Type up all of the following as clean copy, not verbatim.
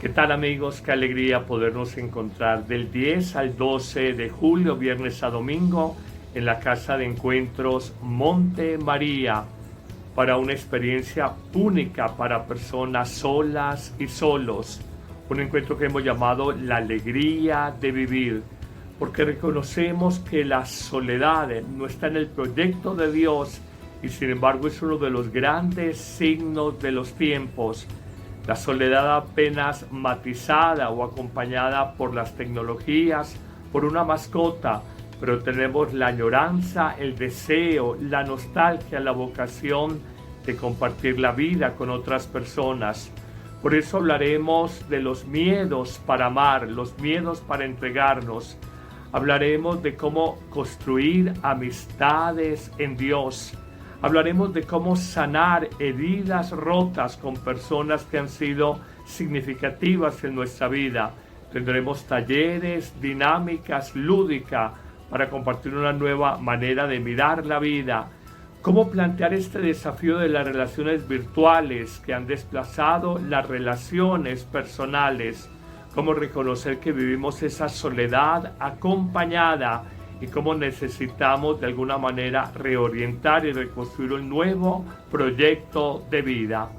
¿Qué tal, amigos? Qué alegría podernos encontrar del 10 al 12 de julio, viernes a domingo, en la Casa de Encuentros Monte María, para una experiencia única para personas solas y solos. Un encuentro que hemos llamado la alegría de vivir, porque reconocemos que la soledad no está en el proyecto de Dios y sin embargo es uno de los grandes signos de los tiempos. La soledad apenas matizada o acompañada por las tecnologías, por una mascota, pero tenemos la añoranza, el deseo, la nostalgia, la vocación de compartir la vida con otras personas. Por eso hablaremos de los miedos para amar, los miedos para entregarnos. Hablaremos de cómo construir amistades en Dios. Hablaremos de cómo sanar heridas rotas con personas que han sido significativas en nuestra vida. Tendremos talleres, dinámicas, lúdicas para compartir una nueva manera de mirar la vida. Cómo plantear este desafío de las relaciones virtuales que han desplazado las relaciones personales. Cómo reconocer que vivimos esa soledad acompañada y cómo necesitamos de alguna manera reorientar y reconstruir un nuevo proyecto de vida.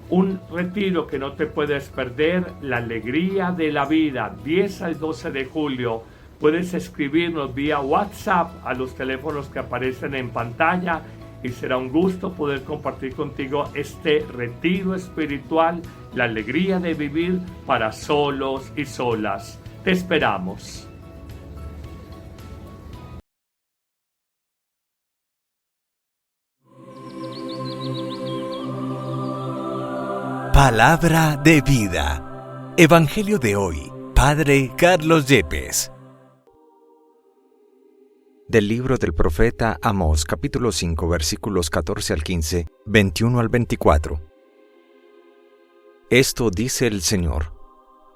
Un retiro que no te puedes perder, la alegría de la vida, 10 al 12 de julio. Puedes escribirnos vía WhatsApp a los teléfonos que aparecen en pantalla y será un gusto poder compartir contigo este retiro espiritual, la alegría de vivir para solos y solas. Te esperamos. Palabra de vida. Evangelio de hoy, Padre Carlos Yepes. Del libro del profeta Amós, capítulo 5, versículos 14 al 15, 21 al 24. Esto dice el Señor: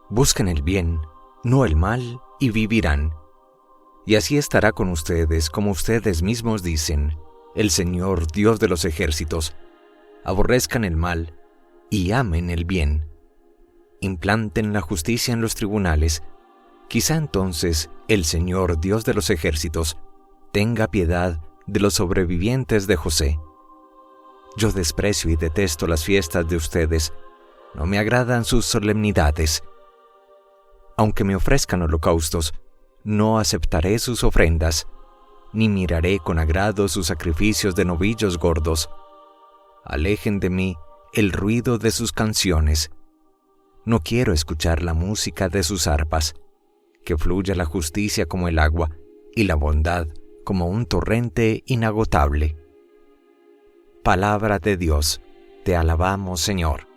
busquen el bien, no el mal, y vivirán. Y así estará con ustedes, como ustedes mismos dicen, el Señor, Dios de los ejércitos. Aborrezcan el mal y amen el bien. Implanten la justicia en los tribunales. Quizá entonces el Señor, Dios de los ejércitos, tenga piedad de los sobrevivientes de José. Yo desprecio y detesto las fiestas de ustedes. No me agradan sus solemnidades. Aunque me ofrezcan holocaustos, no aceptaré sus ofrendas, ni miraré con agrado sus sacrificios de novillos gordos. Alejen de mí el ruido de sus canciones. No quiero escuchar la música de sus arpas. Que fluya la justicia como el agua y la bondad como un torrente inagotable. Palabra de Dios, te alabamos, Señor.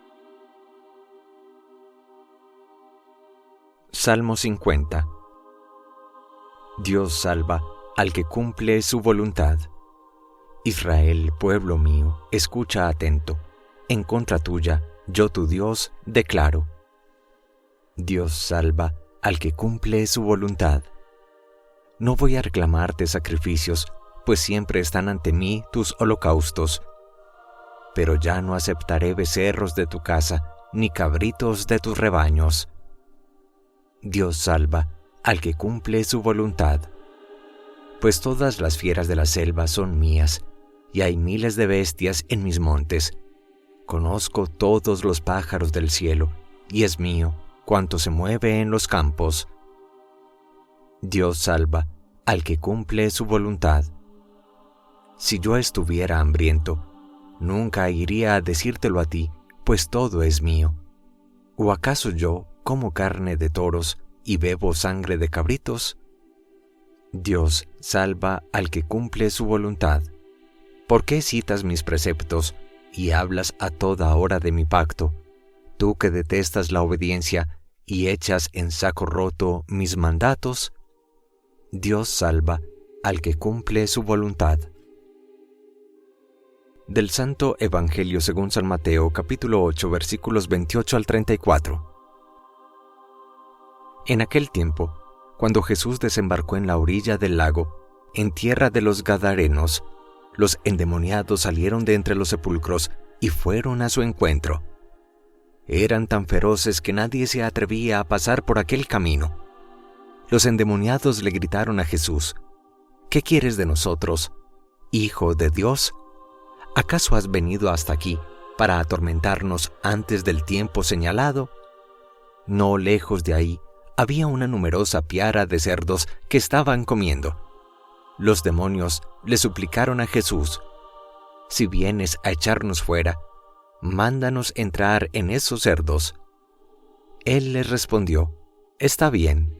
Salmo 50. Dios salva al que cumple su voluntad. Israel, pueblo mío, escucha atento. En contra tuya, yo tu Dios, declaro. Dios salva al que cumple su voluntad. No voy a reclamarte sacrificios, pues siempre están ante mí tus holocaustos. Pero ya no aceptaré becerros de tu casa, ni cabritos de tus rebaños. Dios salva al que cumple su voluntad. Pues todas las fieras de la selva son mías, y hay miles de bestias en mis montes. Conozco todos los pájaros del cielo, y es mío cuanto se mueve en los campos. Dios salva al que cumple su voluntad. Si yo estuviera hambriento, nunca iría a decírtelo a ti, pues todo es mío. ¿O acaso yo como carne de toros y bebo sangre de cabritos? Dios salva al que cumple su voluntad. ¿Por qué citas mis preceptos y hablas a toda hora de mi pacto, tú que detestas la obediencia y echas en saco roto mis mandatos? Dios salva al que cumple su voluntad. Del Santo Evangelio según San Mateo, capítulo 8, versículos 28 al 34. En aquel tiempo, cuando Jesús desembarcó en la orilla del lago, en tierra de los Gadarenos, los endemoniados salieron de entre los sepulcros y fueron a su encuentro. Eran tan feroces que nadie se atrevía a pasar por aquel camino. Los endemoniados le gritaron a Jesús: ¿Qué quieres de nosotros, Hijo de Dios? ¿Acaso has venido hasta aquí para atormentarnos antes del tiempo señalado? No lejos de ahí había una numerosa piara de cerdos que estaban comiendo. Los demonios le suplicaron a Jesús: si vienes a echarnos fuera, mándanos entrar en esos cerdos. Él les respondió: está bien.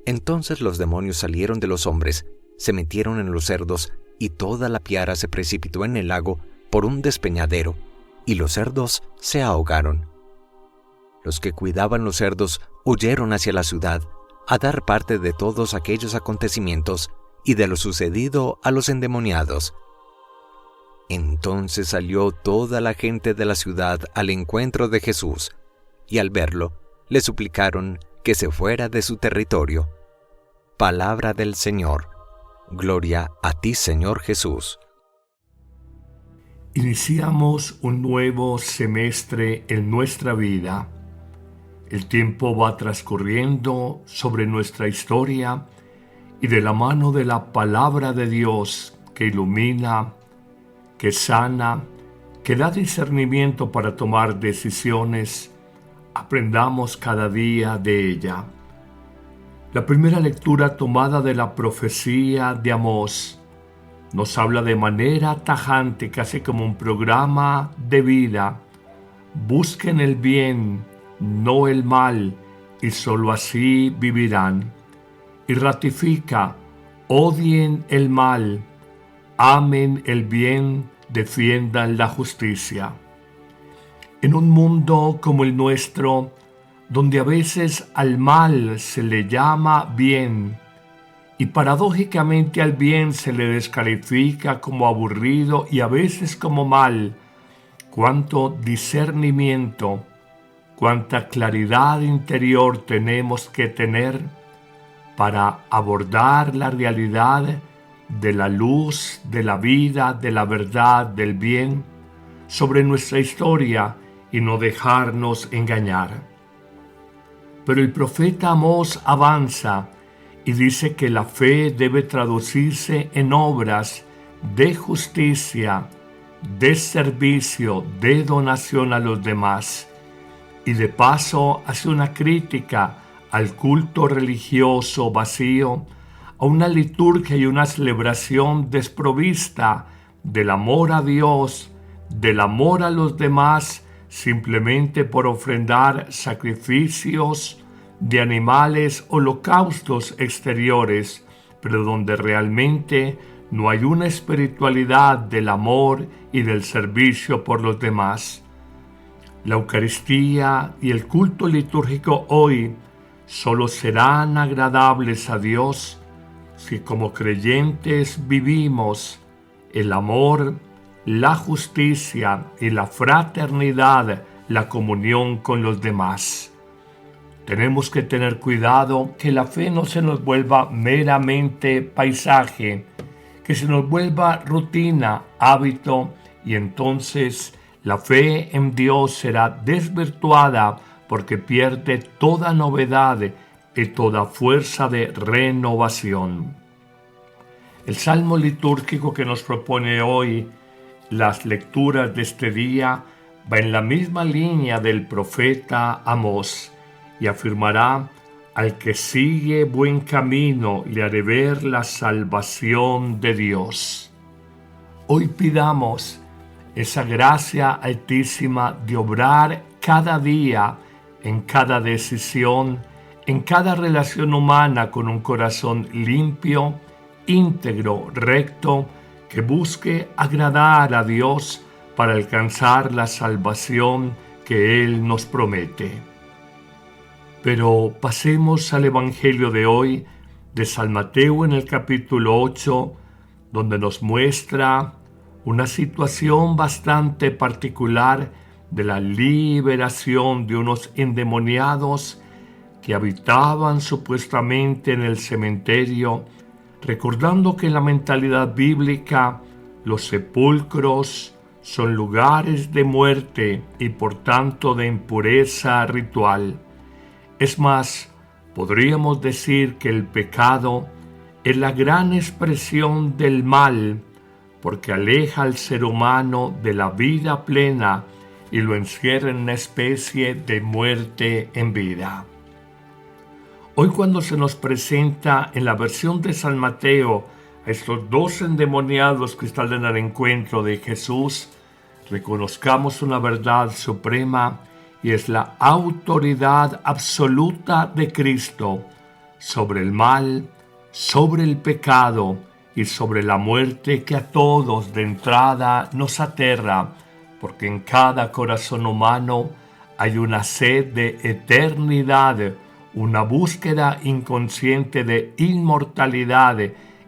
Entonces los demonios salieron de los hombres, se metieron en los cerdos, y toda la piara se precipitó en el lago por un despeñadero, y los cerdos se ahogaron. Los que cuidaban los cerdos huyeron hacia la ciudad a dar parte de todos aquellos acontecimientos y de lo sucedido a los endemoniados. Entonces salió toda la gente de la ciudad al encuentro de Jesús, y al verlo, le suplicaron que se fuera de su territorio. Palabra del Señor. Gloria a ti, Señor Jesús. Iniciamos un nuevo semestre en nuestra vida. El tiempo va transcurriendo sobre nuestra historia y de la mano de la palabra de Dios que ilumina, que sana, que da discernimiento para tomar decisiones, aprendamos cada día de ella. La primera lectura tomada de la profecía de Amós nos habla de manera tajante, casi como un programa de vida. Busquen el bien, no el mal, y sólo así vivirán. Y ratifica: odien el mal, amen el bien, defiendan la justicia. En un mundo como el nuestro, donde a veces al mal se le llama bien, y paradójicamente al bien se le descalifica como aburrido y a veces como mal, cuánto discernimiento, cuánta claridad interior tenemos que tener para abordar la realidad de la luz, de la vida, de la verdad, del bien, sobre nuestra historia y no dejarnos engañar. Pero el profeta Amós avanza y dice que la fe debe traducirse en obras de justicia, de servicio, de donación a los demás. Y de paso hace una crítica al culto religioso vacío, a una liturgia y una celebración desprovista del amor a Dios, del amor a los demás, simplemente por ofrendar sacrificios de animales, holocaustos exteriores, pero donde realmente no hay una espiritualidad del amor y del servicio por los demás. La Eucaristía y el culto litúrgico hoy solo serán agradables a Dios si como creyentes vivimos el amor, la justicia y la fraternidad, la comunión con los demás. Tenemos que tener cuidado que la fe no se nos vuelva meramente paisaje, que se nos vuelva rutina, hábito, y entonces la fe en Dios será desvirtuada porque pierde toda novedad y toda fuerza de renovación. El salmo litúrgico que nos propone hoy las lecturas de este día va en la misma línea del profeta Amós y afirmará: al que sigue buen camino le haré ver la salvación de Dios. Hoy pidamos esa gracia altísima de obrar cada día, en cada decisión, en cada relación humana con un corazón limpio, íntegro, recto, que busque agradar a Dios para alcanzar la salvación que Él nos promete. Pero pasemos al Evangelio de hoy, de San Mateo en el capítulo 8, donde nos muestra una situación bastante particular de la liberación de unos endemoniados que habitaban supuestamente en el cementerio, recordando que en la mentalidad bíblica los sepulcros son lugares de muerte y por tanto de impureza ritual. Es más, podríamos decir que el pecado es la gran expresión del mal, porque aleja al ser humano de la vida plena y lo encierra en una especie de muerte en vida. Hoy, cuando se nos presenta en la versión de San Mateo a estos dos endemoniados que salen al encuentro de Jesús, reconozcamos una verdad suprema, y es la autoridad absoluta de Cristo sobre el mal, sobre el pecado y sobre la muerte que a todos de entrada nos aterra, porque en cada corazón humano hay una sed de eternidad, una búsqueda inconsciente de inmortalidad,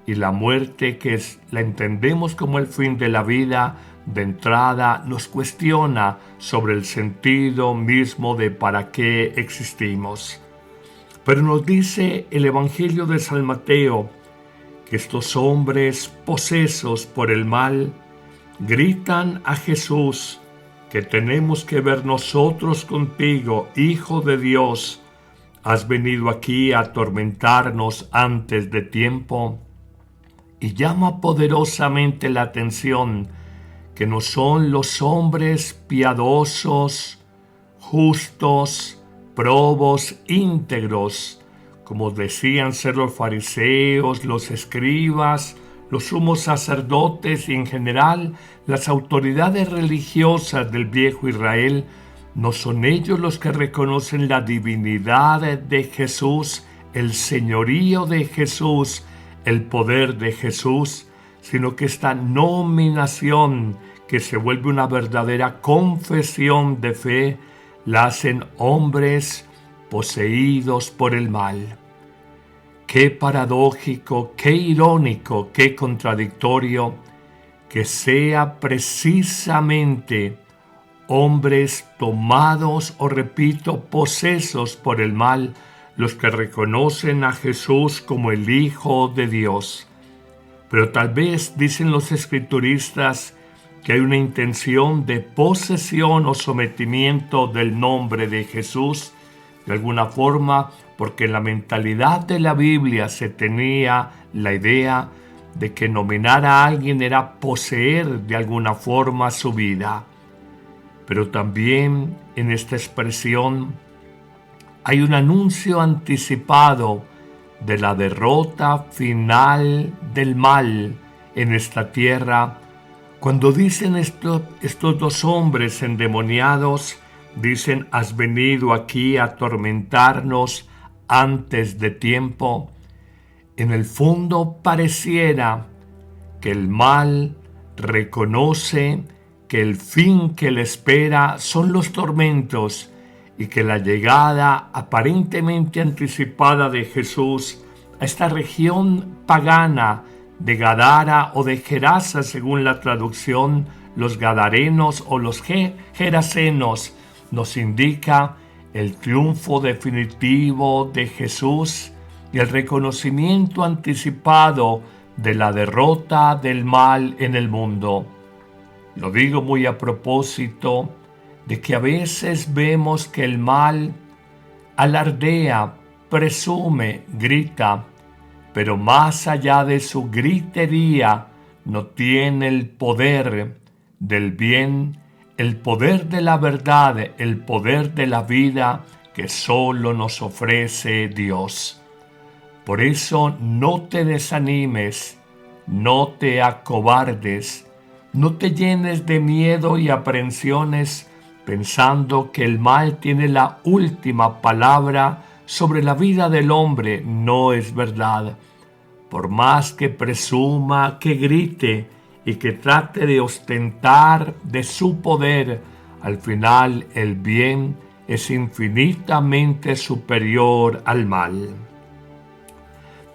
y la muerte, que la entendemos como el fin de la vida, de entrada nos cuestiona sobre el sentido mismo de para qué existimos. Pero nos dice el Evangelio de San Mateo que estos hombres posesos por el mal gritan a Jesús que tenemos que ver nosotros contigo, Hijo de Dios. ¿Has venido aquí a atormentarnos antes de tiempo? Y llama poderosamente la atención que no son los hombres piadosos, justos, probos, íntegros, como decían ser los fariseos, los escribas, los sumos sacerdotes y en general las autoridades religiosas del viejo Israel. No son ellos los que reconocen la divinidad de Jesús, el señorío de Jesús, el poder de Jesús, sino que esta nominación, que se vuelve una verdadera confesión de fe, la hacen hombres poseídos por el mal. Qué paradójico, qué irónico, qué contradictorio que sea precisamente hombres tomados o, repito, posesos por el mal, los que reconocen a Jesús como el Hijo de Dios. Pero tal vez, dicen los escrituristas, que hay una intención de posesión o sometimiento del nombre de Jesús, de alguna forma, porque en la mentalidad de la Biblia se tenía la idea de que nominar a alguien era poseer de alguna forma su vida. Pero también en esta expresión hay un anuncio anticipado de la derrota final del mal en esta tierra. Cuando dicen estos dos hombres endemoniados, dicen: ¿has venido aquí a atormentarnos antes de tiempo? En el fondo pareciera que el mal reconoce que el fin que le espera son los tormentos, y que la llegada aparentemente anticipada de Jesús a esta región pagana de Gadara o de Gerasa, según la traducción, los gadarenos o los gerasenos, nos indica el triunfo definitivo de Jesús y el reconocimiento anticipado de la derrota del mal en el mundo. Lo digo muy a propósito de que a veces vemos que el mal alardea, presume, grita, pero más allá de su gritería no tiene el poder del bien, el poder de la verdad, el poder de la vida que solo nos ofrece Dios. Por eso no te desanimes, no te acobardes, no te llenes de miedo y aprensiones pensando que el mal tiene la última palabra sobre la vida del hombre. No es verdad. Por más que presuma, que grite y que trate de ostentar de su poder, al final el bien es infinitamente superior al mal.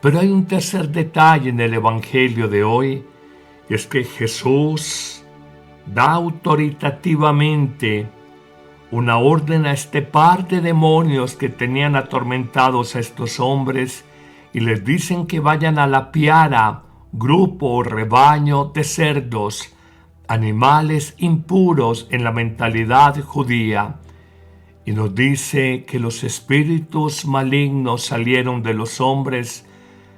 Pero hay un tercer detalle en el Evangelio de hoy, y es que Jesús da autoritativamente una orden a este par de demonios que tenían atormentados a estos hombres, y les dicen que vayan a la piara, grupo o rebaño de cerdos, animales impuros en la mentalidad judía. Y nos dice que los espíritus malignos salieron de los hombres,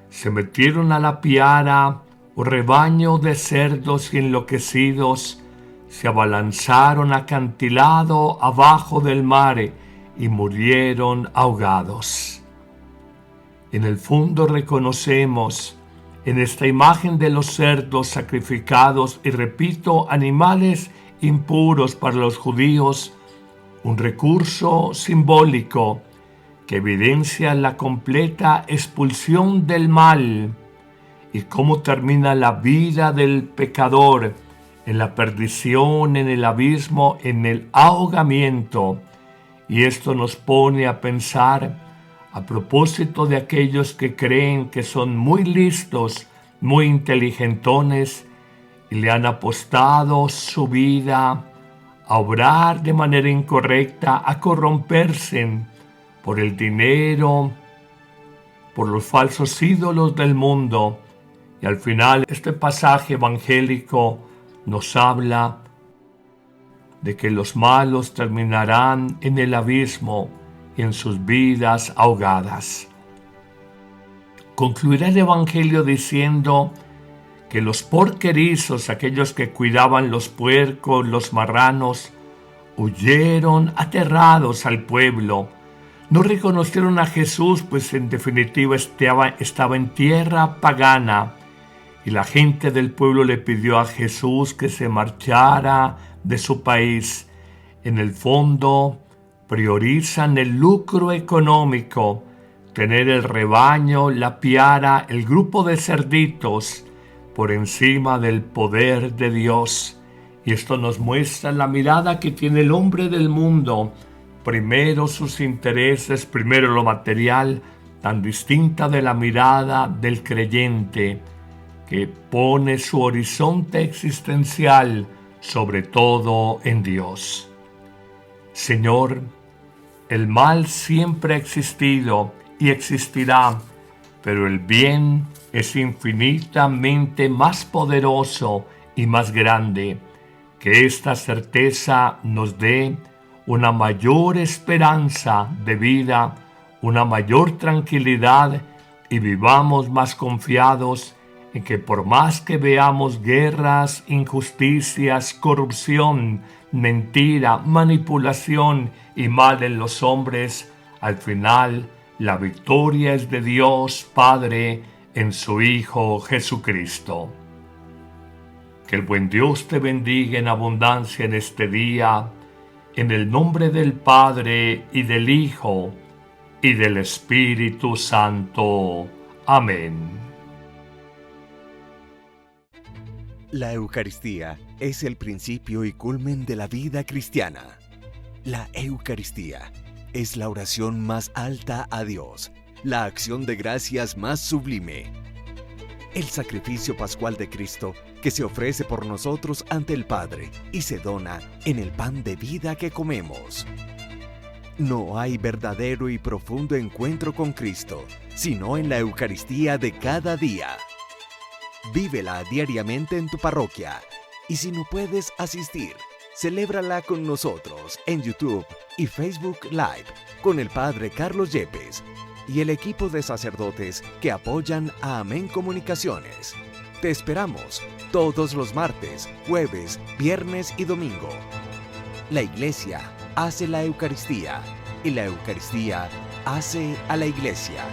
se metieron a la piara o rebaño de cerdos y enloquecidos, se abalanzaron acantilado abajo del mar y murieron ahogados. En el fondo reconocemos en esta imagen de los cerdos sacrificados, y repito, animales impuros para los judíos, un recurso simbólico que evidencia la completa expulsión del mal y cómo termina la vida del pecador en la perdición, en el abismo, en el ahogamiento. Y esto nos pone a pensar a propósito de aquellos que creen que son muy listos, muy inteligentones y le han apostado su vida a obrar de manera incorrecta, a corromperse por el dinero, por los falsos ídolos del mundo. Y al final este pasaje evangélico nos habla de que los malos terminarán en el abismo y en sus vidas ahogadas. Concluirá el evangelio diciendo que los porquerizos, aquellos que cuidaban los puercos, los marranos, huyeron aterrados al pueblo. No reconocieron a Jesús, pues en definitiva estaba en tierra pagana. Y la gente del pueblo le pidió a Jesús que se marchara de su país. En el fondo, priorizan el lucro económico, tener el rebaño, la piara, el grupo de cerditos, por encima del poder de Dios. Y esto nos muestra la mirada que tiene el hombre del mundo. Primero sus intereses, primero lo material, tan distinta de la mirada del creyente, que pone su horizonte existencial sobre todo en Dios. Señor, el mal siempre ha existido y existirá, pero el bien es infinitamente más poderoso y más grande. Que esta certeza nos dé una mayor esperanza de vida, una mayor tranquilidad, y vivamos más confiados en que por más que veamos guerras, injusticias, corrupción, mentira, manipulación y mal en los hombres, al final la victoria es de Dios Padre en su Hijo Jesucristo. Que el buen Dios te bendiga en abundancia en este día, en el nombre del Padre y del Hijo y del Espíritu Santo. Amén. La Eucaristía es el principio y culmen de la vida cristiana. La Eucaristía es la oración más alta a Dios, la acción de gracias más sublime. El sacrificio pascual de Cristo que se ofrece por nosotros ante el Padre y se dona en el pan de vida que comemos. No hay verdadero y profundo encuentro con Cristo, sino en la Eucaristía de cada día. Vívela diariamente en tu parroquia, y si no puedes asistir, celébrala con nosotros en YouTube y Facebook Live con el Padre Carlos Yepes y el equipo de sacerdotes que apoyan a Amén Comunicaciones. Te esperamos todos los martes, jueves, viernes y domingo. La Iglesia hace la Eucaristía y la Eucaristía hace a la Iglesia.